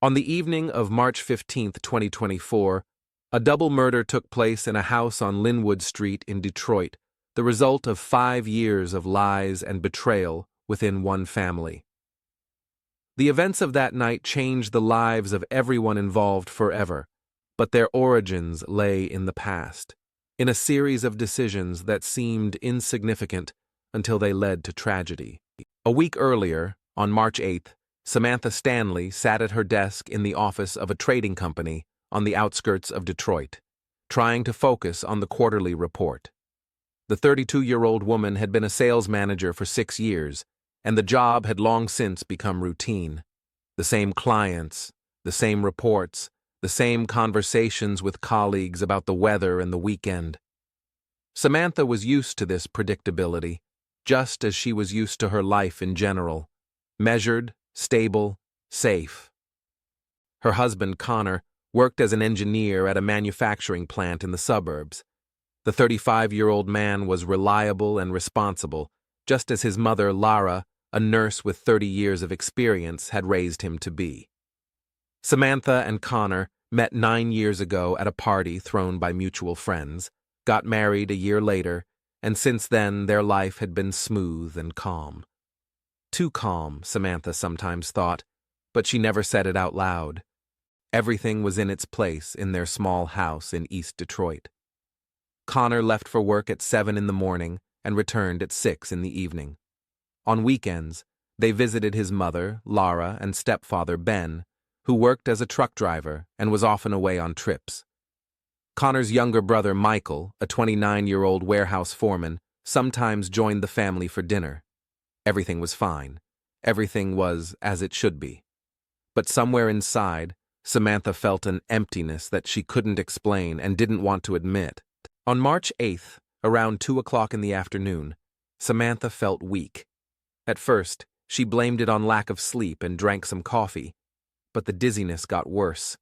On the evening of March 15, 2024, a double murder took place in a house on Linwood Street in Detroit, the result of 5 years of lies and betrayal within one family. The events of that night changed the lives of everyone involved forever, but their origins lay in the past, in a series of decisions that seemed insignificant until they led to tragedy. A week earlier, on March 8th, Samantha Stanley sat at her desk in the office of a trading company on the outskirts of Detroit, trying to focus on the quarterly report. The 32-year-old woman had been a sales manager for 6 years, and the job had long since become routine. The same clients, the same reports, the same conversations with colleagues about the weather and the weekend. Samantha was used to this predictability, just as she was used to her life in general: measured, stable, safe. Her husband, Connor, worked as an engineer at a manufacturing plant in the suburbs. The 35-year-old man was reliable and responsible, just as his mother, Lara, a nurse with 30 years of experience, had raised him to be. Samantha and Connor met 9 years ago at a party thrown by mutual friends, got married a year later, and since then their life had been smooth and calm. Too calm, Samantha sometimes thought, but she never said it out loud. Everything was in its place in their small house in East Detroit. Connor left for work at 7 in the morning and returned at 6 in the evening. On weekends, they visited his mother, Lara, and stepfather, Ben, who worked as a truck driver and was often away on trips. Connor's younger brother, Michael, a 29-year-old warehouse foreman, sometimes joined the family for dinner. Everything was fine. Everything was as it should be. But somewhere inside, Samantha felt an emptiness that she couldn't explain and didn't want to admit. On March 8th, around 2 o'clock in the afternoon, Samantha felt weak. At first, she blamed it on lack of sleep and drank some coffee, but the dizziness got worse.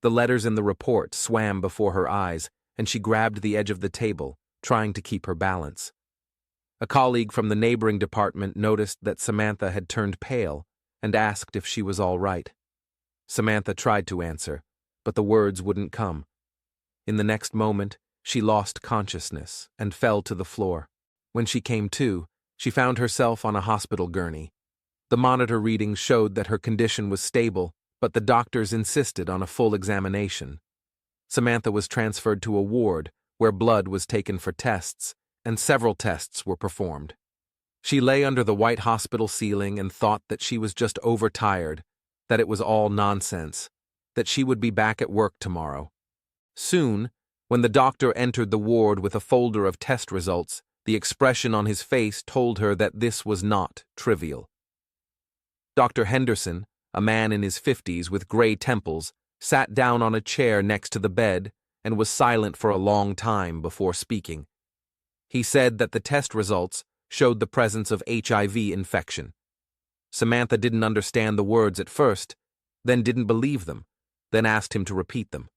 The letters in the report swam before her eyes, and she grabbed the edge of the table, trying to keep her balance. A colleague from the neighboring department noticed that Samantha had turned pale and asked if she was all right. Samantha tried to answer, but the words wouldn't come. In the next moment, she lost consciousness and fell to the floor. When she came to, she found herself on a hospital gurney. The monitor readings showed that her condition was stable, but the doctors insisted on a full examination. Samantha was transferred to a ward where blood was taken for tests, and several tests were performed. She lay under the white hospital ceiling and thought that she was just overtired, that it was all nonsense, that she would be back at work tomorrow. Soon, when the doctor entered the ward with a folder of test results, the expression on his face told her that this was not trivial. Dr. Henderson, a man in his 50s with gray temples, sat down on a chair next to the bed and was silent for a long time before speaking. He said that the test results showed the presence of HIV infection. Samantha didn't understand the words at first, then didn't believe them, then asked him to repeat them.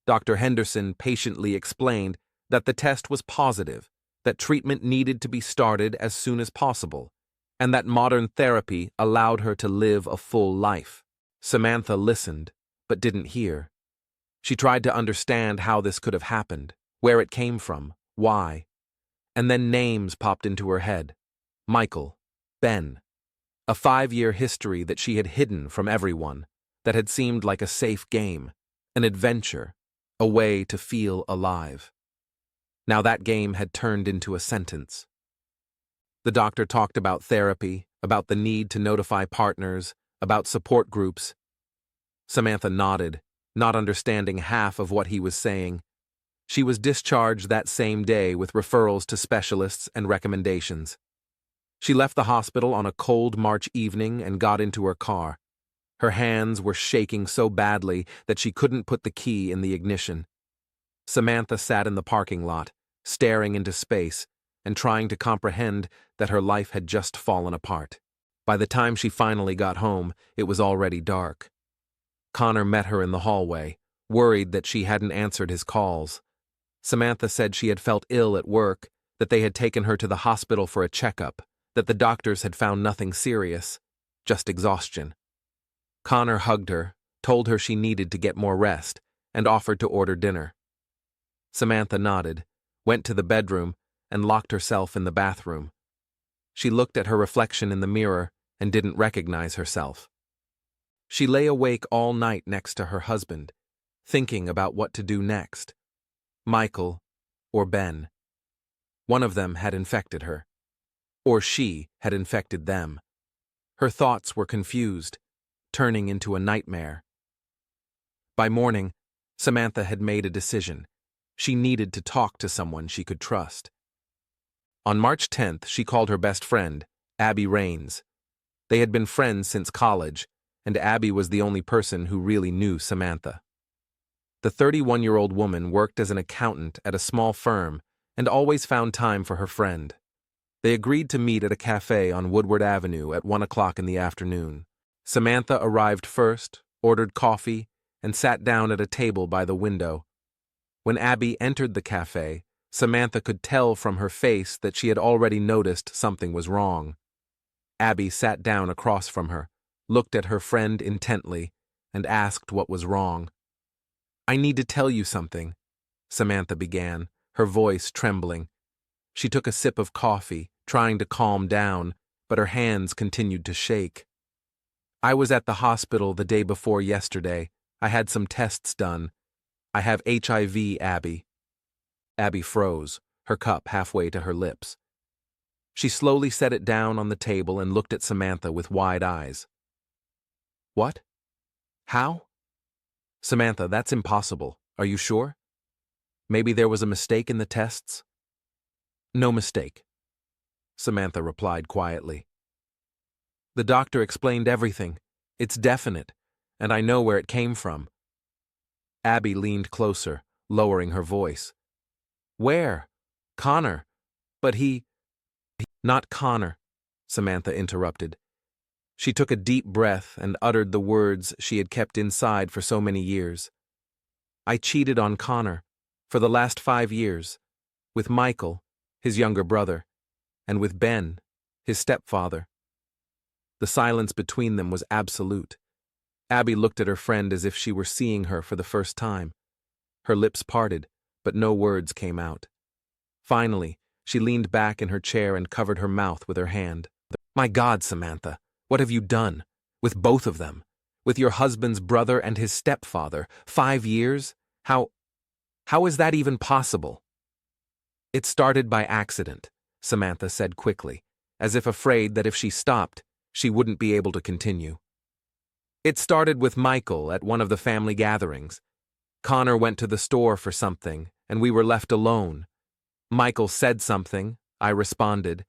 Dr. Henderson patiently explained that the test was positive, that treatment needed to be started as soon as possible, and that modern therapy allowed her to live a full life. Samantha listened, but didn't hear. She tried to understand how this could have happened, where it came from, why. And then names popped into her head. Michael, Ben. A 5-year history that she had hidden from everyone, that had seemed like a safe game, an adventure, a way to feel alive. Now that game had turned into a sentence. The doctor talked about therapy, about the need to notify partners, about support groups. Samantha nodded, not understanding half of what he was saying. She was discharged that same day with referrals to specialists and recommendations. She left the hospital on a cold March evening and got into her car. Her hands were shaking so badly that she couldn't put the key in the ignition. Samantha sat in the parking lot, staring into space and trying to comprehend that her life had just fallen apart. By the time she finally got home, it was already dark. Connor met her in the hallway, worried that she hadn't answered his calls. Samantha said she had felt ill at work, that they had taken her to the hospital for a checkup, that the doctors had found nothing serious, just exhaustion. Connor hugged her, told her she needed to get more rest, and offered to order dinner. Samantha nodded, went to the bedroom, and locked herself in the bathroom. She looked at her reflection in the mirror and didn't recognize herself. She lay awake all night next to her husband, thinking about what to do next. Michael or Ben. One of them had infected her. Or she had infected them. Her thoughts were confused, turning into a nightmare. By morning, Samantha had made a decision. She needed to talk to someone she could trust. On March 10th, she called her best friend, Abby Rains. They had been friends since college, and Abby was the only person who really knew Samantha. The 31-year-old woman worked as an accountant at a small firm and always found time for her friend. They agreed to meet at a cafe on Woodward Avenue at 1 o'clock in the afternoon. Samantha arrived first, ordered coffee, and sat down at a table by the window. When Abby entered the cafe, Samantha could tell from her face that she had already noticed something was wrong. Abby sat down across from her, looked at her friend intently, and asked what was wrong. "I need to tell you something," Samantha began, her voice trembling. She took a sip of coffee, trying to calm down, but her hands continued to shake. "I was at the hospital the day before yesterday. I had some tests done. I have HIV, Abby." Abby froze, her cup halfway to her lips. She slowly set it down on the table and looked at Samantha with wide eyes. "What? How?" "Samantha, that's impossible. Are you sure? Maybe there was a mistake in the tests?" "No mistake," Samantha replied quietly. "The doctor explained everything. It's definite, and I know where it came from." Abby leaned closer, lowering her voice. "Where? Connor. But he—" "Not Connor," Samantha interrupted. She took a deep breath and uttered the words she had kept inside for so many years. "I cheated on Connor, for the last 5 years, with Michael, his younger brother, and with Ben, his stepfather." The silence between them was absolute. Abby looked at her friend as if she were seeing her for the first time. Her lips parted, but no words came out. Finally, she leaned back in her chair and covered her mouth with her hand. "My God, Samantha, what have you done? With both of them? With your husband's brother and his stepfather? 5 years? How is that even possible?" "It started by accident," Samantha said quickly, as if afraid that if she stopped, she wouldn't be able to continue. "It started with Michael at one of the family gatherings. Connor went to the store for something, and we were left alone. Michael said something, I responded,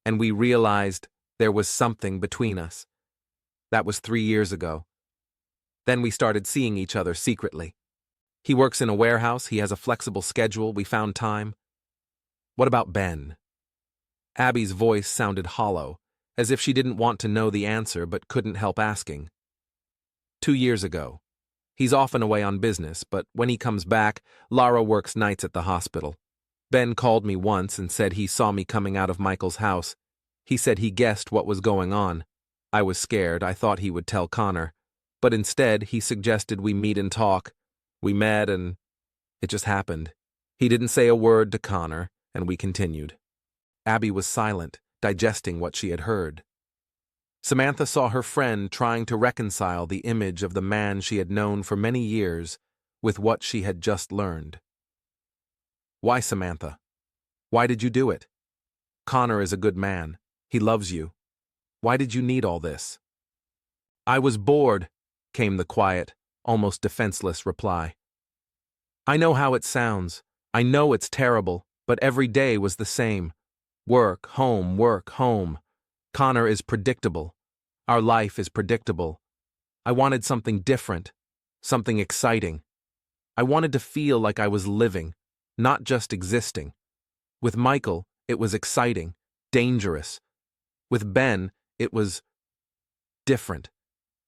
and we realized there was something between us. That was 3 years ago. Then we started seeing each other secretly. He works in a warehouse, he has a flexible schedule, we found time." "What about Ben?" Abby's voice sounded hollow, as if she didn't want to know the answer but couldn't help asking. 2 years ago. He's often away on business, but when he comes back, Lara works nights at the hospital. Ben called me once and said he saw me coming out of Michael's house. He said he guessed what was going on. I was scared, I thought he would tell Connor. But instead, he suggested we meet and talk. We met and it just happened. He didn't say a word to Connor, and we continued." Abby was silent, digesting what she had heard. Samantha saw her friend trying to reconcile the image of the man she had known for many years with what she had just learned. "Why, Samantha? Why did you do it? Connor is a good man. He loves you. Why did you need all this?" "I was bored," came the quiet, almost defenseless reply. "I know how it sounds. I know it's terrible, but every day was the same. Work, home, work, home. Connor is predictable. Our life is predictable. I wanted something different, something exciting. I wanted to feel like I was living, not just existing. With Michael, it was exciting, dangerous. With Ben, it was different.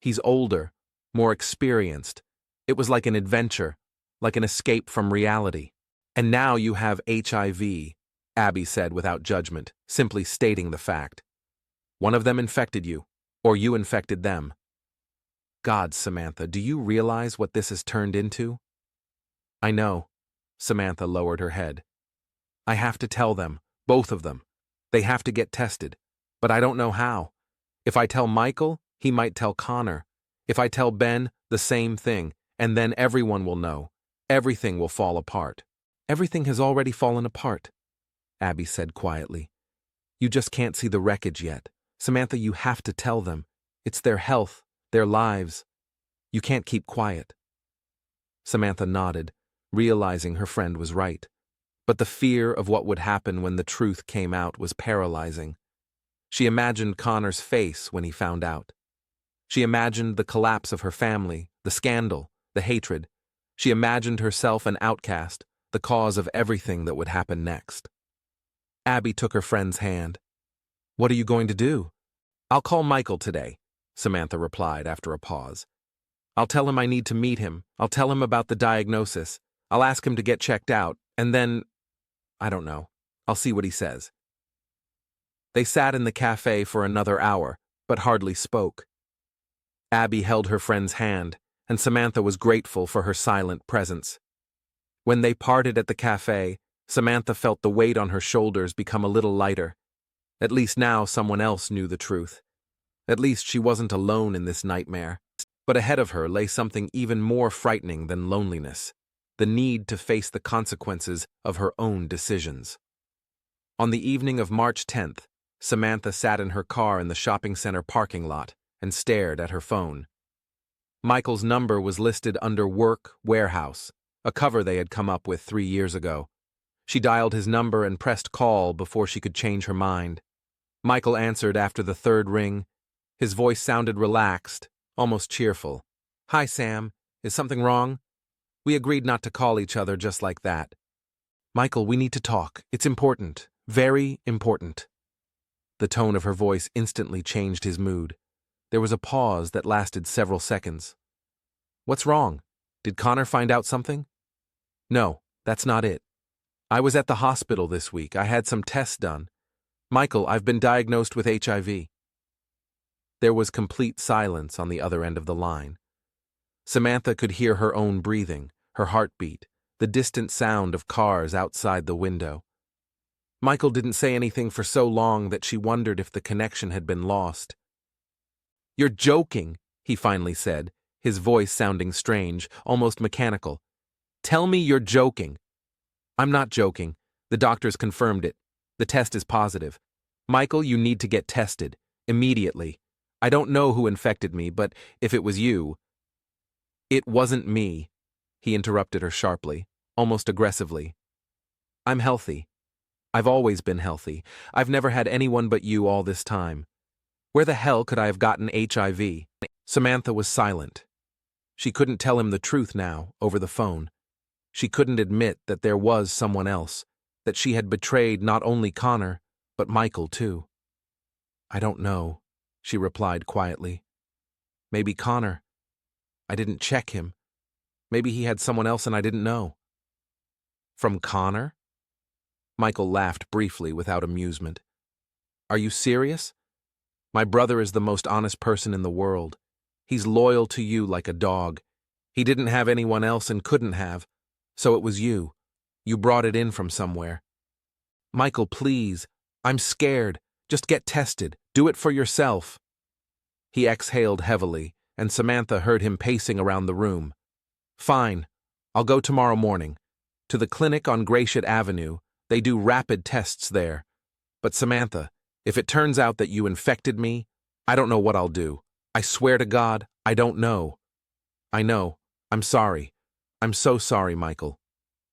He's older, more experienced. It was like an adventure, like an escape from reality. And now you have HIV, Abby said without judgment, simply stating the fact. One of them infected you, or you infected them. God, Samantha, do you realize what this has turned into? I know. Samantha lowered her head. I have to tell them, both of them. They have to get tested. But I don't know how. If I tell Michael, he might tell Connor. If I tell Ben, the same thing, and then everyone will know. Everything will fall apart. Everything has already fallen apart, Abby said quietly. You just can't see the wreckage yet. Samantha, you have to tell them. It's their health, their lives. You can't keep quiet. Samantha nodded, realizing her friend was right. But the fear of what would happen when the truth came out was paralyzing. She imagined Connor's face when he found out. She imagined the collapse of her family, the scandal, the hatred. She imagined herself an outcast, the cause of everything that would happen next. Abby took her friend's hand. What are you going to do? I'll call Michael today, Samantha replied after a pause. I'll tell him I need to meet him. I'll tell him about the diagnosis. I'll ask him to get checked out, and then, I don't know. I'll see what he says. They sat in the cafe for another hour, but hardly spoke. Abby held her friend's hand, and Samantha was grateful for her silent presence. When they parted at the cafe, Samantha felt the weight on her shoulders become a little lighter. At least now someone else knew the truth. At least she wasn't alone in this nightmare. But ahead of her lay something even more frightening than loneliness, the need to face the consequences of her own decisions. On the evening of March 10th, Samantha sat in her car in the shopping center parking lot and stared at her phone. Michael's number was listed under Work Warehouse, a cover they had come up with 3 years ago. She dialed his number and pressed call before she could change her mind. Michael answered after the third ring. His voice sounded relaxed, almost cheerful. Hi, Sam. Is something wrong? We agreed not to call each other just like that. Michael, we need to talk. It's important. Very important. The tone of her voice instantly changed his mood. There was a pause that lasted several seconds. What's wrong? Did Connor find out something? No, that's not it. I was at the hospital this week. I had some tests done. Michael, I've been diagnosed with HIV. There was complete silence on the other end of the line. Samantha could hear her own breathing, her heartbeat, the distant sound of cars outside the window. Michael didn't say anything for so long that she wondered if the connection had been lost. You're joking, he finally said, his voice sounding strange, almost mechanical. Tell me you're joking. I'm not joking. The doctors confirmed it. The test is positive. Michael, you need to get tested. Immediately. I don't know who infected me, but if it was you... It wasn't me, he interrupted her sharply, almost aggressively. I'm healthy. I've always been healthy. I've never had anyone but you all this time. Where the hell could I have gotten HIV? Samantha was silent. She couldn't tell him the truth now, over the phone. She couldn't admit that there was someone else, that she had betrayed not only Connor, but Michael too. I don't know, she replied quietly. Maybe Connor. I didn't check him. Maybe he had someone else and I didn't know. From Connor? Michael laughed briefly without amusement. Are you serious? My brother is the most honest person in the world. He's loyal to you like a dog. He didn't have anyone else and couldn't have, so it was you. You brought it in from somewhere. Michael, please. I'm scared. Just get tested. Do it for yourself. He exhaled heavily, and Samantha heard him pacing around the room. Fine. I'll go tomorrow morning. To the clinic on Gratiot Avenue. They do rapid tests there. But Samantha, if it turns out that you infected me, I don't know what I'll do. I swear to God, I don't know. I know. I'm sorry. I'm so sorry, Michael.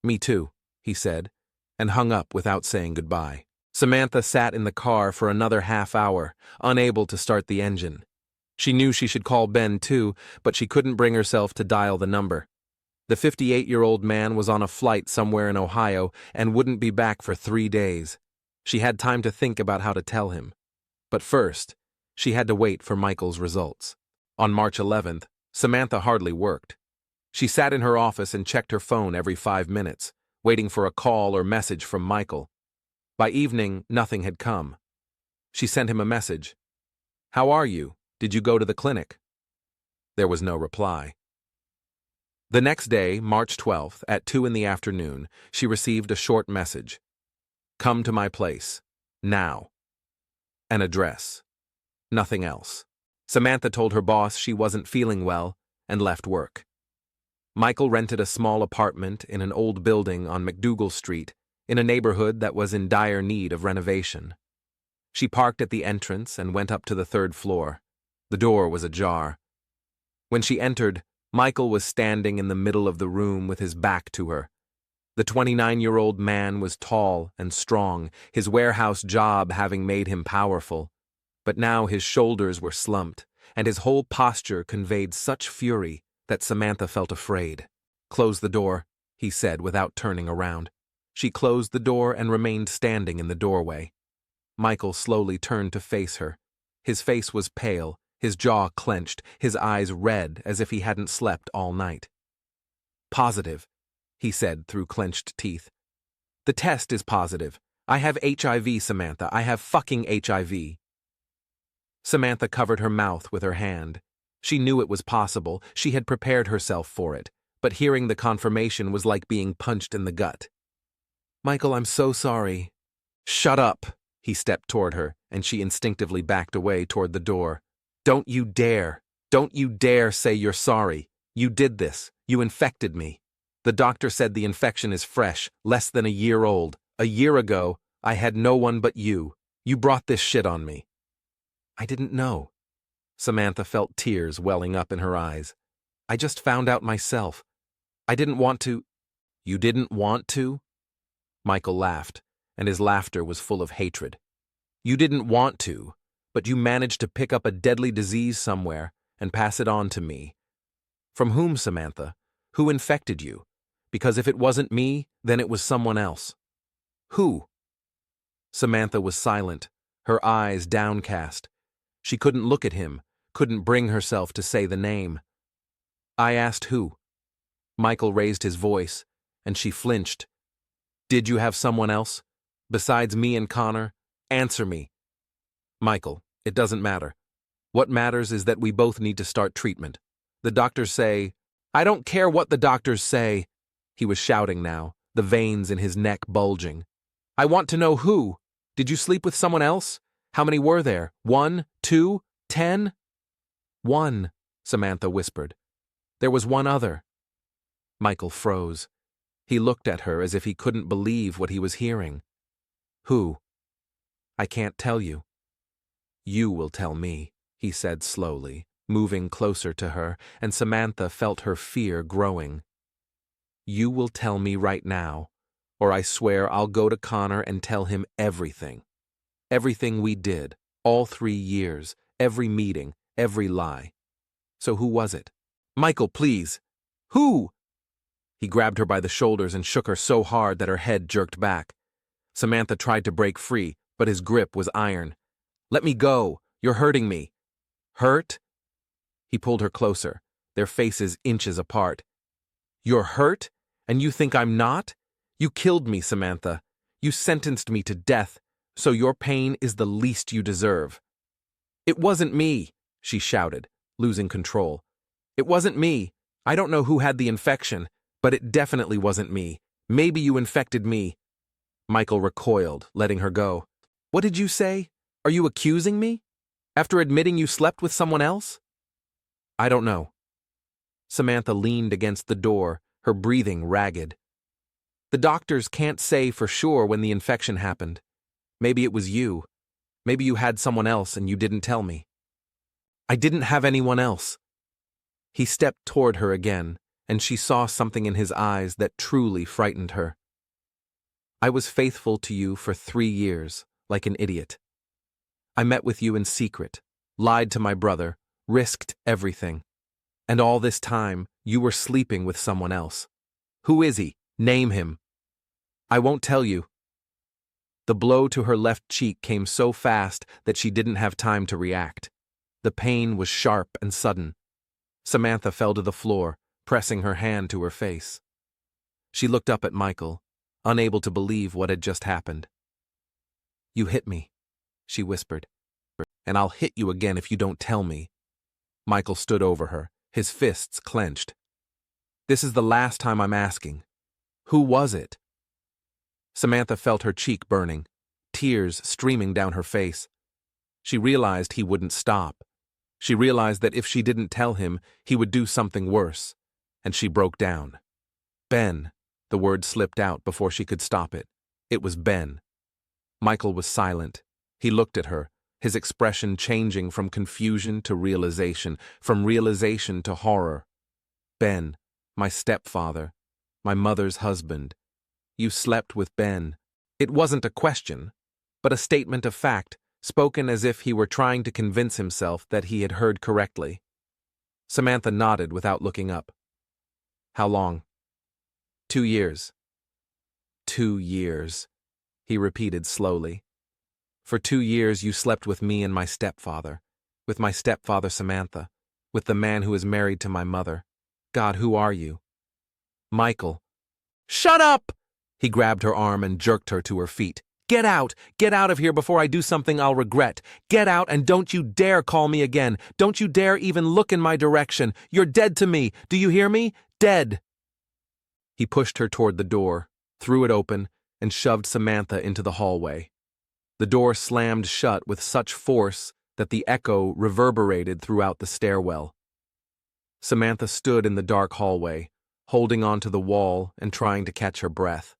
Me too, he said, and hung up without saying goodbye. Samantha sat in the car for another half hour, unable to start the engine. She knew she should call Ben too, but she couldn't bring herself to dial the number. The 58-year-old man was on a flight somewhere in Ohio and wouldn't be back for 3 days. She had time to think about how to tell him. But first, she had to wait for Michael's results. On March 11th, Samantha hardly worked. She sat in her office and checked her phone every 5 minutes, waiting for a call or message from Michael. By evening, nothing had come. She sent him a message. How are you? Did you go to the clinic? There was no reply. The next day, March 12th, at 2 in the afternoon, she received a short message. Come to my place. Now. An address. Nothing else. Samantha told her boss she wasn't feeling well and left work. Michael rented a small apartment in an old building on McDougal Street in a neighborhood that was in dire need of renovation. She parked at the entrance and went up to the third floor. The door was ajar. When she entered, Michael was standing in the middle of the room with his back to her. The 29-year-old man was tall and strong, his warehouse job having made him powerful. But now his shoulders were slumped, and his whole posture conveyed such fury that Samantha felt afraid. Close the door, he said without turning around. She closed the door and remained standing in the doorway. Michael slowly turned to face her. His face was pale, his jaw clenched, his eyes red as if he hadn't slept all night. Positive, he said through clenched teeth. The test is positive. I have HIV, Samantha. I have fucking HIV. Samantha covered her mouth with her hand. She knew it was possible. She had prepared herself for it. But hearing the confirmation was like being punched in the gut. Michael, I'm so sorry. Shut up. He stepped toward her, and she instinctively backed away toward the door. Don't you dare say you're sorry. You did this. You infected me. The doctor said the infection is fresh, less than a year old. A year ago, I had no one but you. You brought this shit on me. I didn't know. Samantha felt tears welling up in her eyes. I just found out myself. I didn't want to. You didn't want to? Michael laughed, and his laughter was full of hatred. You didn't want to, but you managed to pick up a deadly disease somewhere and pass it on to me. From whom, Samantha? Who infected you? Because if it wasn't me, then it was someone else. Who? Samantha was silent, her eyes downcast. She couldn't look at him, couldn't bring herself to say the name. I asked who. Michael raised his voice, and she flinched. Did you have someone else? Besides me and Connor? Answer me. Michael, it doesn't matter. What matters is that we both need to start treatment. The doctors say, I don't care what the doctors say. He was shouting now, the veins in his neck bulging. I want to know who. Did you sleep with someone else? How many were there? 1, 2, 10? 1, Samantha whispered. There was one other. Michael froze. He looked at her as if he couldn't believe what he was hearing. Who? I can't tell you. You will tell me, he said slowly, moving closer to her, and Samantha felt her fear growing. You will tell me right now, or I swear I'll go to Connor and tell him everything. Everything we did, all 3 years, every meeting, every lie. So who was it? Michael, please. Who? He grabbed her by the shoulders and shook her so hard that her head jerked back. Samantha tried to break free, but his grip was iron. Let me go. You're hurting me. Hurt? He pulled her closer, their faces inches apart. You're hurt? And you think I'm not? You killed me, Samantha. You sentenced me to death, so your pain is the least you deserve. It wasn't me, she shouted, losing control. It wasn't me. I don't know who had the infection, but it definitely wasn't me. Maybe you infected me. Michael recoiled, letting her go. What did you say? Are you accusing me? After admitting you slept with someone else? I don't know. Samantha leaned against the door, her breathing ragged. The doctors can't say for sure when the infection happened. Maybe it was you. Maybe you had someone else and you didn't tell me. I didn't have anyone else. He stepped toward her again, and she saw something in his eyes that truly frightened her. I was faithful to you for 3 years, like an idiot. I met with you in secret, lied to my brother, risked everything. And all this time, you were sleeping with someone else. Who is he? Name him. I won't tell you. The blow to her left cheek came so fast that she didn't have time to react. The pain was sharp and sudden. Samantha fell to the floor, pressing her hand to her face. She looked up at Michael, unable to believe what had just happened. You hit me, she whispered, and I'll hit you again if you don't tell me. Michael stood over her, his fists clenched. "This is the last time I'm asking. Who was it?" Samantha felt her cheek burning, tears streaming down her face. She realized he wouldn't stop. She realized that if she didn't tell him, he would do something worse, and she broke down. "Ben," the word slipped out before she could stop it. It was Ben. Michael was silent. He looked at her, his expression changing from confusion to realization, from realization to horror. "Ben, my stepfather, my mother's husband. You slept with Ben." It wasn't a question, but a statement of fact, spoken as if he were trying to convince himself that he had heard correctly. Samantha nodded without looking up. "How long?" 2 years. 2 years, he repeated slowly. "For 2 years you slept with me and my stepfather, with my stepfather Samantha, with the man who is married to my mother. God, who are you?" "Michael." "Shut up!" He grabbed her arm and jerked her to her feet. Get out of here before I do something I'll regret. Get out, and don't you dare call me again. Don't you dare even look in my direction. You're dead to me. Do you hear me? Dead." He pushed her toward the door, threw it open, and shoved Samantha into the hallway. The door slammed shut with such force that the echo reverberated throughout the stairwell. Samantha stood in the dark hallway, holding onto the wall and trying to catch her breath.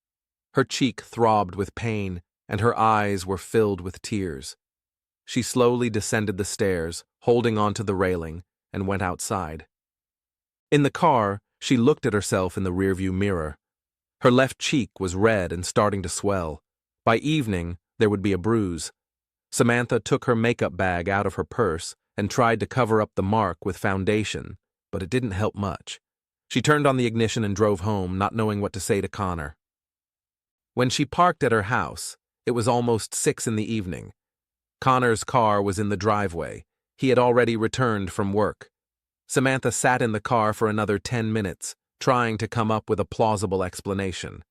Her cheek throbbed with pain, and her eyes were filled with tears. She slowly descended the stairs, holding onto the railing, and went outside. In the car, she looked at herself in the rearview mirror. Her left cheek was red and starting to swell. By evening, there would be a bruise. Samantha took her makeup bag out of her purse and tried to cover up the mark with foundation, but it didn't help much. She turned on the ignition and drove home, not knowing what to say to Connor. When she parked at her house, it was almost 6 in the evening. Connor's car was in the driveway. He had already returned from work. Samantha sat in the car for another 10 minutes, trying to come up with a plausible explanation.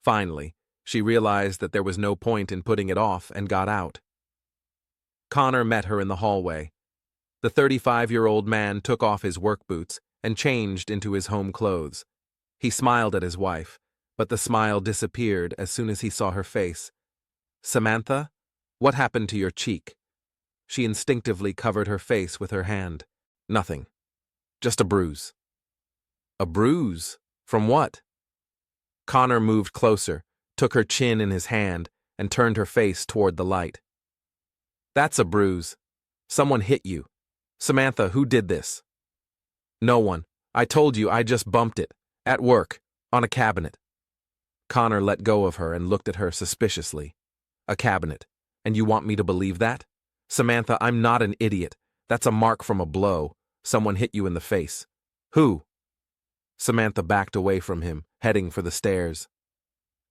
Finally, she realized that there was no point in putting it off and got out. Connor met her in the hallway. The 35-year-old man took off his work boots and changed into his home clothes. He smiled at his wife, but the smile disappeared as soon as he saw her face. "Samantha, what happened to your cheek?" She instinctively covered her face with her hand. "Nothing. Just a bruise." "A bruise? From what?" Connor moved closer, took her chin in his hand, and turned her face toward the light. "That's a bruise. Someone hit you. Samantha, who did this?" "No one. I told you I just bumped it. At work. On a cabinet." Connor let go of her and looked at her suspiciously. "A cabinet. And you want me to believe that? Samantha, I'm not an idiot. That's a mark from a blow. Someone hit you in the face." "Who?" Samantha backed away from him, heading for the stairs.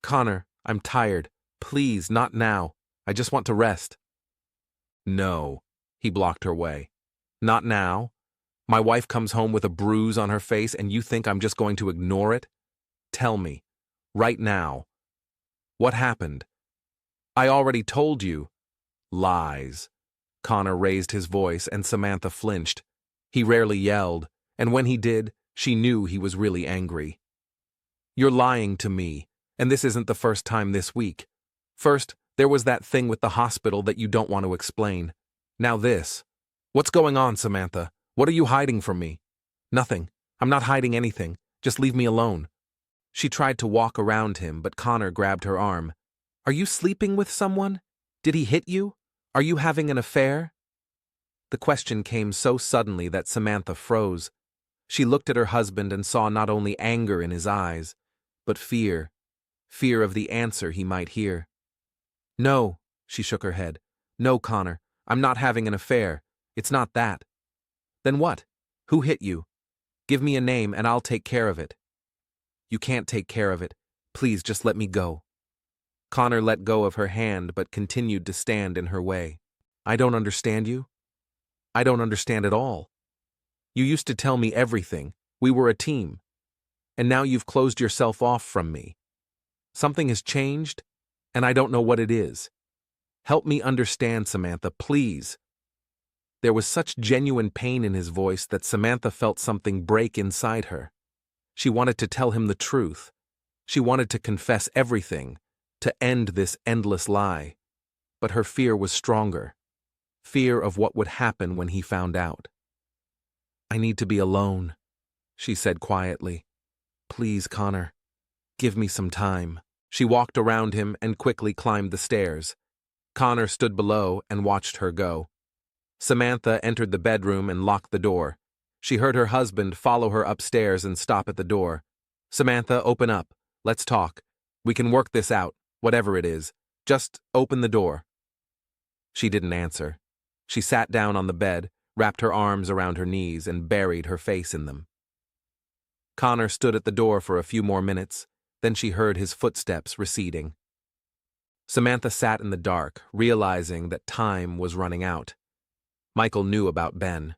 "Connor, I'm tired. Please, not now. I just want to rest." "No." He blocked her way. "Not now? My wife comes home with a bruise on her face and you think I'm just going to ignore it? Tell me. Right now. What happened?" "I already told you." "Lies." Connor raised his voice and Samantha flinched. He rarely yelled, and when he did, she knew he was really angry. "You're lying to me, and this isn't the first time this week. First, there was that thing with the hospital that you don't want to explain. Now this. What's going on, Samantha? What are you hiding from me?" "Nothing. I'm not hiding anything. Just leave me alone." She tried to walk around him, but Connor grabbed her arm. "Are you sleeping with someone? Did he hit you? Are you having an affair?" The question came so suddenly that Samantha froze. She looked at her husband and saw not only anger in his eyes, but fear. Fear of the answer he might hear. "No," she shook her head. "No, Connor, I'm not having an affair. It's not that." "Then what? Who hit you? Give me a name and I'll take care of it." "You can't take care of it. Please just let me go." Connor let go of her hand but continued to stand in her way. "I don't understand you. I don't understand at all. You used to tell me everything. We were a team. And now you've closed yourself off from me. Something has changed, and I don't know what it is. Help me understand, Samantha, please." There was such genuine pain in his voice that Samantha felt something break inside her. She wanted to tell him the truth. She wanted to confess everything, to end this endless lie. But her fear was stronger. Fear of what would happen when he found out. "I need to be alone," she said quietly. "Please, Connor, give me some time." She walked around him and quickly climbed the stairs. Connor stood below and watched her go. Samantha entered the bedroom and locked the door. She heard her husband follow her upstairs and stop at the door. "Samantha, open up. Let's talk. We can work this out, whatever it is. Just open the door." She didn't answer. She sat down on the bed, wrapped her arms around her knees, and buried her face in them. Connor stood at the door for a few more minutes, then she heard his footsteps receding. Samantha sat in the dark, realizing that time was running out. Michael knew about Ben.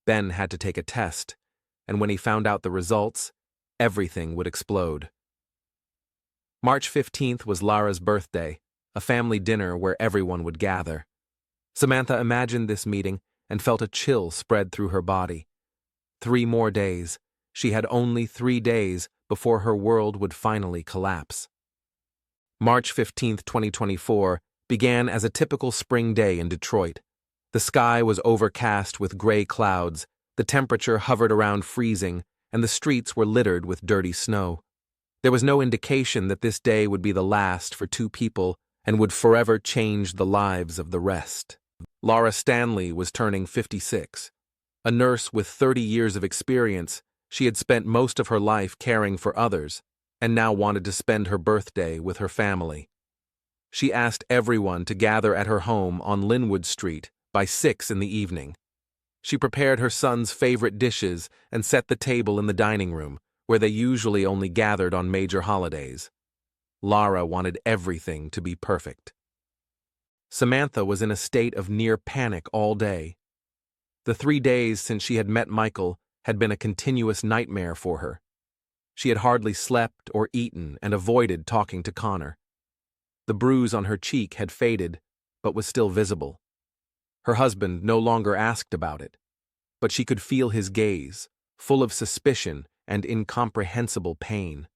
Ben had to take a test, and when he found out the results, everything would explode. March 15th was Lara's birthday, a family dinner where everyone would gather. Samantha imagined this meeting and felt a chill spread through her body. 3 more days. She had only 3 days before her world would finally collapse. March 15th, 2024, began as a typical spring day in Detroit. The sky was overcast with gray clouds, the temperature hovered around freezing, and the streets were littered with dirty snow. There was no indication that this day would be the last for 2 people and would forever change the lives of the rest. Lara Stanley was turning 56. A nurse with 30 years of experience, she had spent most of her life caring for others, and now wanted to spend her birthday with her family. She asked everyone to gather at her home on Linwood Street by 6 in the evening. She prepared her son's favorite dishes and set the table in the dining room, where they usually only gathered on major holidays. Lara wanted everything to be perfect. Samantha was in a state of near panic all day. The 3 days since she had met Michael had been a continuous nightmare for her. She had hardly slept or eaten and avoided talking to Connor. The bruise on her cheek had faded, but was still visible. Her husband no longer asked about it, but she could feel his gaze, full of suspicion and incomprehensible pain.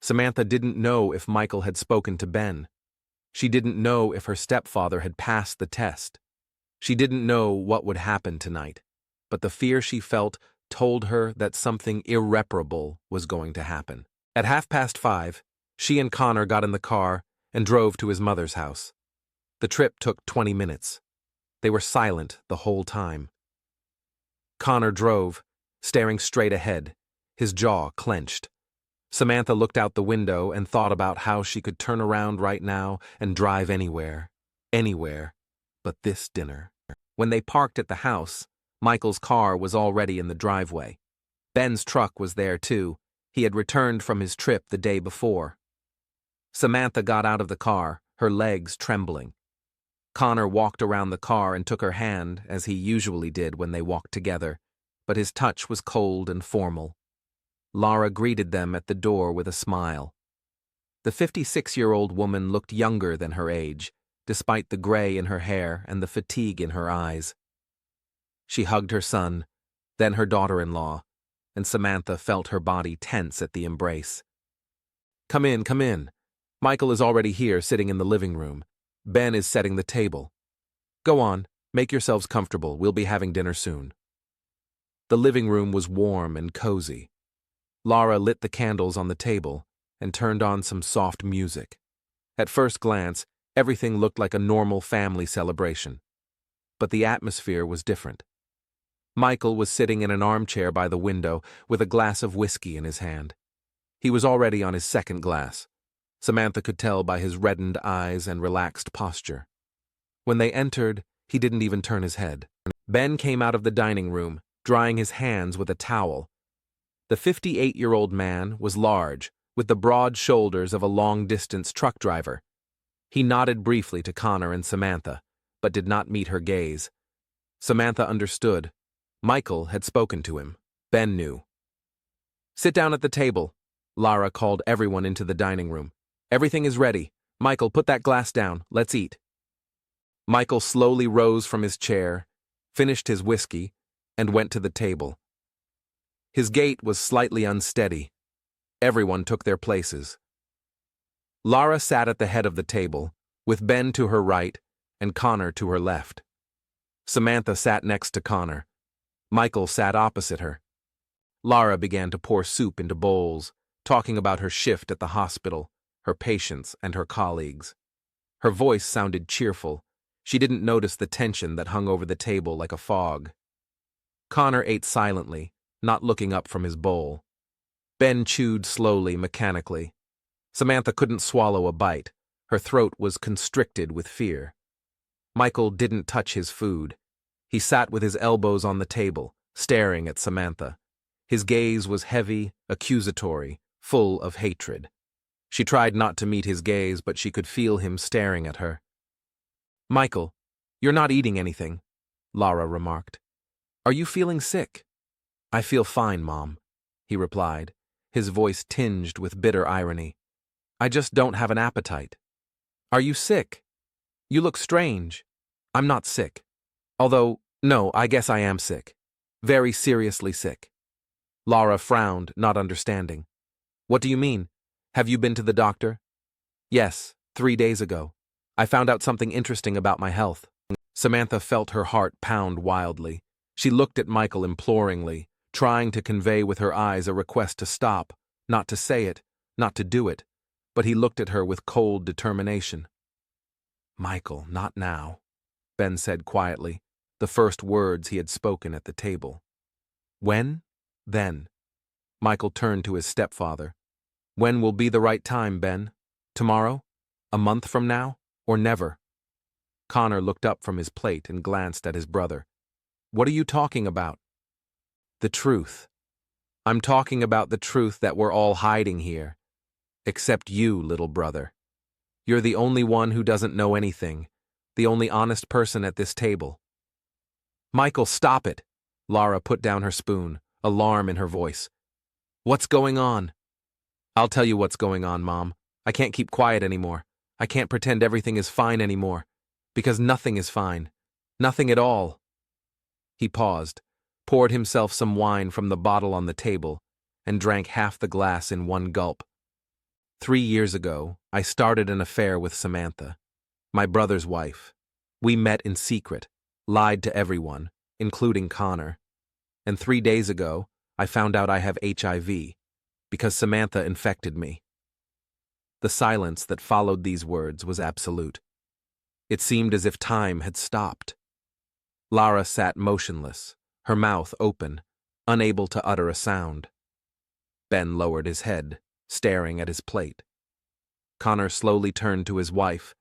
Samantha didn't know if Michael had spoken to Ben. She didn't know if her stepfather had passed the test. She didn't know what would happen tonight, but the fear she felt told her that something irreparable was going to happen. At 5:30, she and Connor got in the car and drove to his mother's house. The trip took 20 minutes. They were silent the whole time. Connor drove, staring straight ahead, his jaw clenched. Samantha looked out the window and thought about how she could turn around right now and drive anywhere but this dinner. When they parked at the house, Michael's car was already in the driveway. Ben's truck was there too. He had returned from his trip the day before. Samantha got out of the car, her legs trembling. Connor walked around the car and took her hand, as he usually did when they walked together, but his touch was cold and formal. Lara greeted them at the door with a smile. The 56-year-old woman looked younger than her age, despite the gray in her hair and the fatigue in her eyes. She hugged her son, then her daughter-in-law, and Samantha felt her body tense at the embrace. Come in. Michael is already here, sitting in the living room. Ben is setting the table. Go on, make yourselves comfortable. We'll be having dinner soon." The living room was warm and cozy. Lara lit the candles on the table and turned on some soft music. At first glance, everything looked like a normal family celebration. But the atmosphere was different. Michael was sitting in an armchair by the window with a glass of whiskey in his hand. He was already on his second glass. Samantha could tell by his reddened eyes and relaxed posture. When they entered, he didn't even turn his head. Ben came out of the dining room, drying his hands with a towel. The 58-year-old man was large, with the broad shoulders of a long-distance truck driver. He nodded briefly to Connor and Samantha, but did not meet her gaze. Samantha understood. Michael had spoken to him. Ben knew. "Sit down at the table." Lara called everyone into the dining room. "Everything is ready. Michael, put that glass down. Let's eat." Michael slowly rose from his chair. finished his whiskey, and went to the table. His gait was slightly unsteady. Everyone took their places. Lara sat at the head of the table, with Ben to her right and Connor to her left. Samantha sat next to Connor. Michael sat opposite her. Lara began to pour soup into bowls, talking about her shift at the hospital, her patients, and her colleagues. Her voice sounded cheerful. She didn't notice the tension that hung over the table like a fog. Connor ate silently, not looking up from his bowl. Ben chewed slowly, mechanically. Samantha couldn't swallow a bite. Her throat was constricted with fear. Michael didn't touch his food. He sat with his elbows on the table, staring at Samantha. His gaze was heavy, accusatory, full of hatred. She tried not to meet his gaze, but she could feel him staring at her. "Michael, you're not eating anything," Lara remarked. "Are you feeling sick?" "I feel fine, Mom," he replied, his voice tinged with bitter irony. "I just don't have an appetite." "Are you sick? You look strange." "I'm not sick. Although, no, I guess I am sick. Very seriously sick." Lara frowned, not understanding. "What do you mean? Have you been to the doctor?" "Yes, 3 days ago. I found out something interesting about my health." Samantha felt her heart pound wildly. She looked at Michael imploringly, trying to convey with her eyes a request to stop, not to say it, not to do it, but he looked at her with cold determination. "Michael, not now," Ben said quietly, the first words he had spoken at the table. "When? Then." Michael turned to his stepfather. "When will be the right time, Ben? Tomorrow? A month from now? Or never?" Connor looked up from his plate and glanced at his brother. "What are you talking about?" "The truth. I'm talking about the truth that we're all hiding here. Except you, little brother. You're the only one who doesn't know anything, the only honest person at this table." "Michael, stop it!" Lara put down her spoon, alarm in her voice. "What's going on?" "I'll tell you what's going on, Mom. I can't keep quiet anymore. I can't pretend everything is fine anymore. Because nothing is fine. Nothing at all." He paused, poured himself some wine from the bottle on the table, and drank half the glass in one gulp. 3 years ago, I started an affair with Samantha, my brother's wife. We met in secret, lied to everyone, including Connor. And 3 days ago, I found out I have HIV, because Samantha infected me. The silence that followed these words was absolute. It seemed as if time had stopped. Lara sat motionless, her mouth open, unable to utter a sound. Ben lowered his head, staring at his plate. Connor slowly turned to his wife,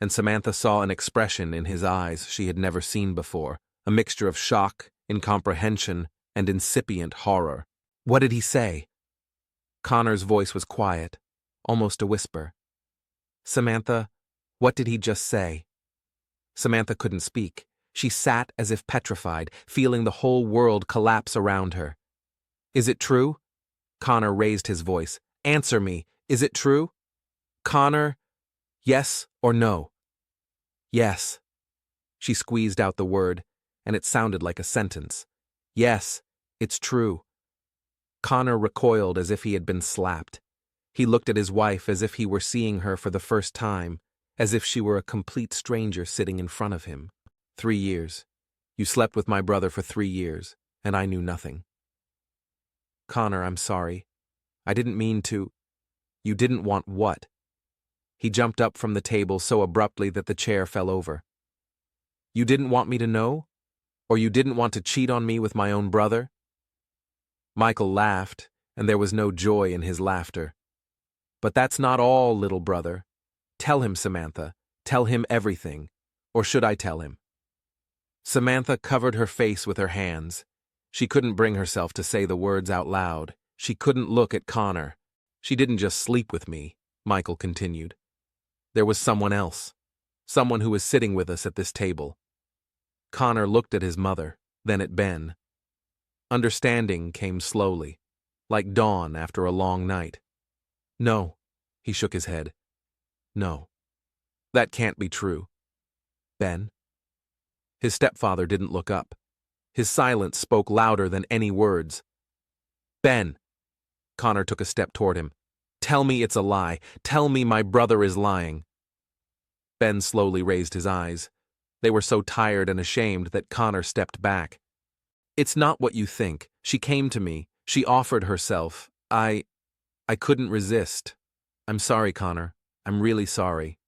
and Samantha saw an expression in his eyes she had never seen before, a mixture of shock, incomprehension, and incipient horror. "What did he say?" Connor's voice was quiet, almost a whisper. "Samantha, what did he just say?" Samantha couldn't speak. She sat as if petrified, feeling the whole world collapse around her. "Is it true?" Connor raised his voice. "Answer me. Is it true? Connor, yes or no?" "Yes." She squeezed out the word, and it sounded like a sentence. "Yes, it's true." Connor recoiled as if he had been slapped. He looked at his wife as if he were seeing her for the first time, as if she were a complete stranger sitting in front of him. 3 years. You slept with my brother for 3 years, and I knew nothing." "Connor, I'm sorry. I didn't mean to." "You didn't want what?" He jumped up from the table so abruptly that the chair fell over. "You didn't want me to know? Or you didn't want to cheat on me with my own brother?" Michael laughed, and there was no joy in his laughter. "But that's not all, little brother. Tell him, Samantha. Tell him everything. Or should I tell him?" Samantha covered her face with her hands. She couldn't bring herself to say the words out loud. She couldn't look at Connor. "She didn't just sleep with me," Michael continued. "There was someone else. Someone who was sitting with us at this table." Connor looked at his mother, then at Ben. Understanding came slowly, like dawn after a long night. "No," he shook his head. "No. That can't be true." "Ben?" His stepfather didn't look up. His silence spoke louder than any words. "Ben." Connor took a step toward him. "Tell me it's a lie. Tell me my brother is lying." Ben slowly raised his eyes. They were so tired and ashamed that Connor stepped back. "It's not what you think. She came to me. She offered herself. I couldn't resist. I'm sorry, Connor. I'm really sorry."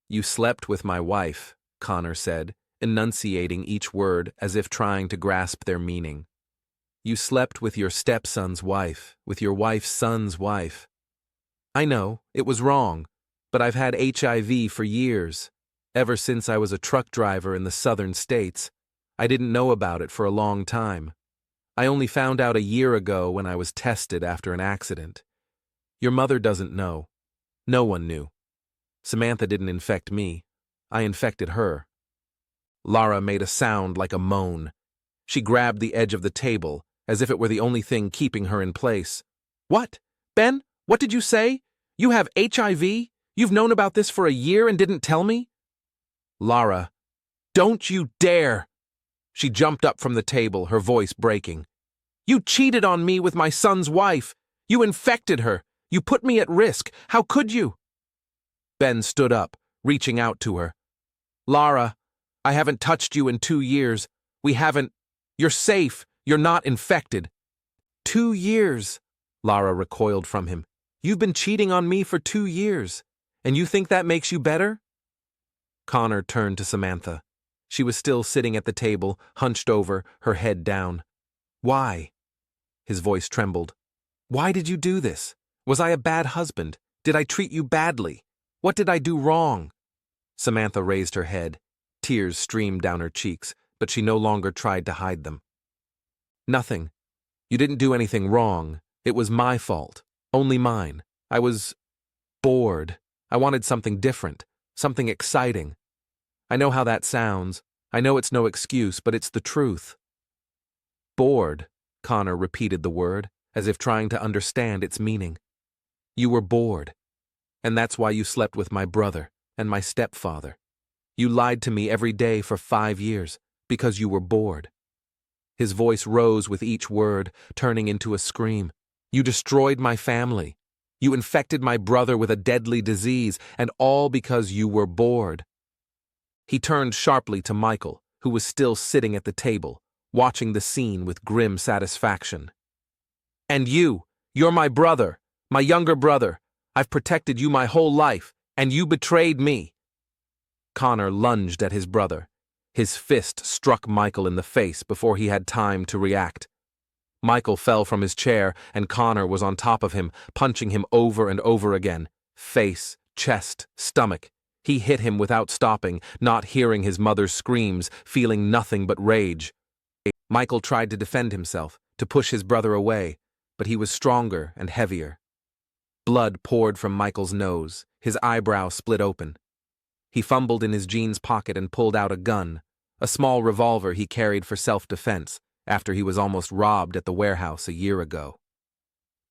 "You slept with my wife," Connor said, enunciating each word as if trying to grasp their meaning. "You slept with your stepson's wife, with your wife's son's wife. I know, it was wrong, but I've had HIV for years. Ever since I was a truck driver in the southern states. I didn't know about it for a long time. I only found out a year ago when I was tested after an accident. Your mother doesn't know. No one knew. Samantha didn't infect me. I infected her." Lara made a sound like a moan. She grabbed the edge of the table, as if it were the only thing keeping her in place. "What? Ben, what did you say? You have HIV? You've known about this for a year and didn't tell me?" "Lara, don't you dare!" She jumped up from the table, her voice breaking. "You cheated on me with my son's wife. You infected her. You put me at risk. How could you?" Ben stood up, reaching out to her. "Lara, I haven't touched you in 2 years. We haven't. You're safe. You're not infected." 2 years? Lara recoiled from him. "You've been cheating on me for 2 years. And you think that makes you better?" Connor turned to Samantha. She was still sitting at the table, hunched over, her head down. "Why?" His voice trembled. "Why did you do this? Was I a bad husband? Did I treat you badly? What did I do wrong?" Samantha raised her head. Tears streamed down her cheeks, but she no longer tried to hide them. "Nothing. You didn't do anything wrong. It was my fault. Only mine. I was bored. I wanted something different, something exciting. I know how that sounds. I know it's no excuse, but it's the truth." "Bored," Connor repeated the word, as if trying to understand its meaning. "You were bored. And that's why you slept with my brother and my stepfather. You lied to me every day for 5 years, because you were bored." His voice rose with each word, turning into a scream. "You destroyed my family. You infected my brother with a deadly disease, and all because you were bored." He turned sharply to Michael, who was still sitting at the table, watching the scene with grim satisfaction. "And you're my brother, my younger brother. I've protected you my whole life, and you betrayed me." Connor lunged at his brother. His fist struck Michael in the face before he had time to react. Michael fell from his chair, and Connor was on top of him, punching him over and over again. Face, chest, stomach. He hit him without stopping, not hearing his mother's screams, feeling nothing but rage. Michael tried to defend himself, to push his brother away, but he was stronger and heavier. Blood poured from Michael's nose, his eyebrow split open. He fumbled in his jeans pocket and pulled out a gun, a small revolver he carried for self-defense, after he was almost robbed at the warehouse a year ago.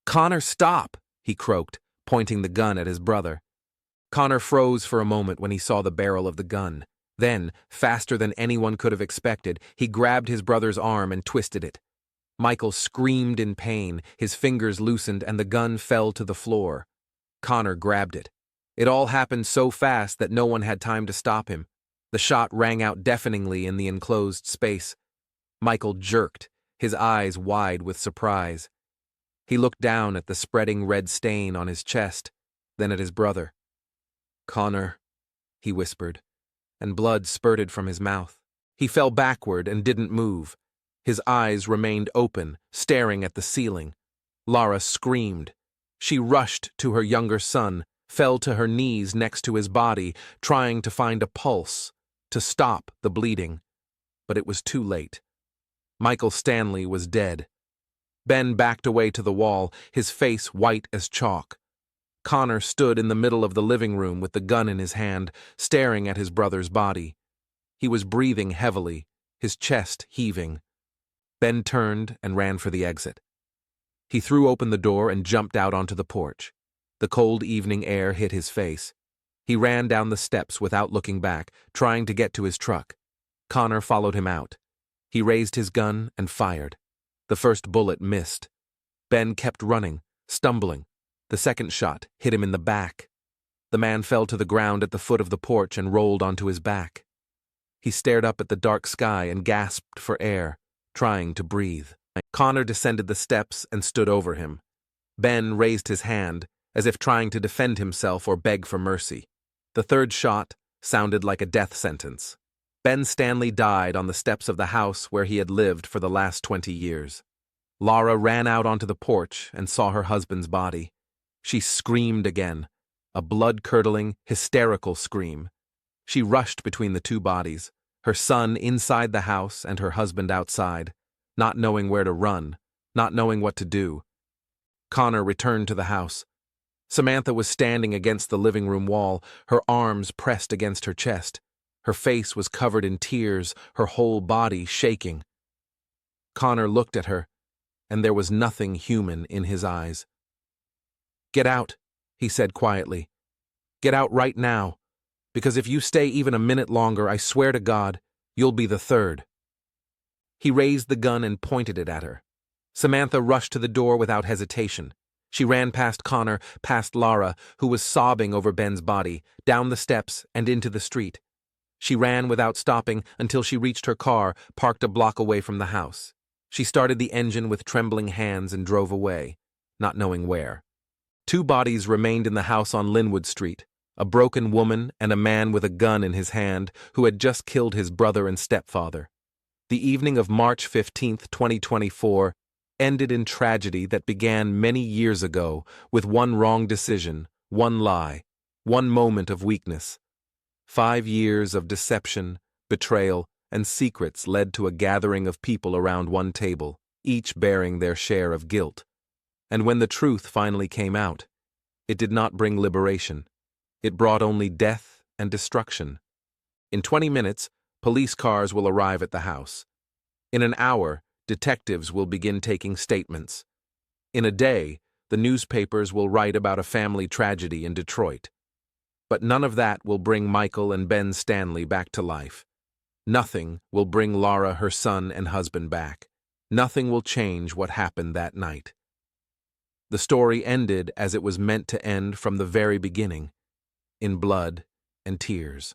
"Connor, stop!" he croaked, pointing the gun at his brother. Connor froze for a moment when he saw the barrel of the gun. Then, faster than anyone could have expected, he grabbed his brother's arm and twisted it. Michael screamed in pain, his fingers loosened, and the gun fell to the floor. Connor grabbed it. It all happened so fast that no one had time to stop him. The shot rang out deafeningly in the enclosed space. Michael jerked, his eyes wide with surprise. He looked down at the spreading red stain on his chest, then at his brother. "Connor," he whispered, and blood spurted from his mouth. He fell backward and didn't move. His eyes remained open, staring at the ceiling. Lara screamed. She rushed to her younger son, fell to her knees next to his body, trying to find a pulse, to stop the bleeding. But it was too late. Michael Stanley was dead. Ben backed away to the wall, his face white as chalk. Connor stood in the middle of the living room with the gun in his hand, staring at his brother's body. He was breathing heavily, his chest heaving. Ben turned and ran for the exit. He threw open the door and jumped out onto the porch. The cold evening air hit his face. He ran down the steps without looking back, trying to get to his truck. Connor followed him out. He raised his gun and fired. The first bullet missed. Ben kept running, stumbling. The second shot hit him in the back. The man fell to the ground at the foot of the porch and rolled onto his back. He stared up at the dark sky and gasped for air, trying to breathe. Connor descended the steps and stood over him. Ben raised his hand, as if trying to defend himself or beg for mercy. The third shot sounded like a death sentence. Ben Stanley died on the steps of the house where he had lived for the last 20 years. Laura ran out onto the porch and saw her husband's body. She screamed again, a blood-curdling, hysterical scream. She rushed between the two bodies, her son inside the house and her husband outside, not knowing where to run, not knowing what to do. Connor returned to the house. Samantha was standing against the living room wall, her arms pressed against her chest. Her face was covered in tears, her whole body shaking. Connor looked at her, and there was nothing human in his eyes. "Get out," he said quietly. "Get out right now, because if you stay even a minute longer, I swear to God, you'll be the third." He raised the gun and pointed it at her. Samantha rushed to the door without hesitation. She ran past Connor, past Laura, who was sobbing over Ben's body, down the steps and into the street. She ran without stopping until she reached her car, parked a block away from the house. She started the engine with trembling hands and drove away, not knowing where. Two bodies remained in the house on Linwood Street, a broken woman and a man with a gun in his hand who had just killed his brother and stepfather. The evening of March 15th, 2024, ended in tragedy that began many years ago with one wrong decision, one lie, one moment of weakness. 5 years of deception, betrayal, and secrets led to a gathering of people around one table, each bearing their share of guilt. And when the truth finally came out, it did not bring liberation. It brought only death and destruction. In 20 minutes, police cars will arrive at the house. In an hour, detectives will begin taking statements. In a day, the newspapers will write about a family tragedy in Detroit. But none of that will bring Michael and Ben Stanley back to life. Nothing will bring Laura, her son and husband back. Nothing will change what happened that night. The story ended as it was meant to end from the very beginning, in blood and tears.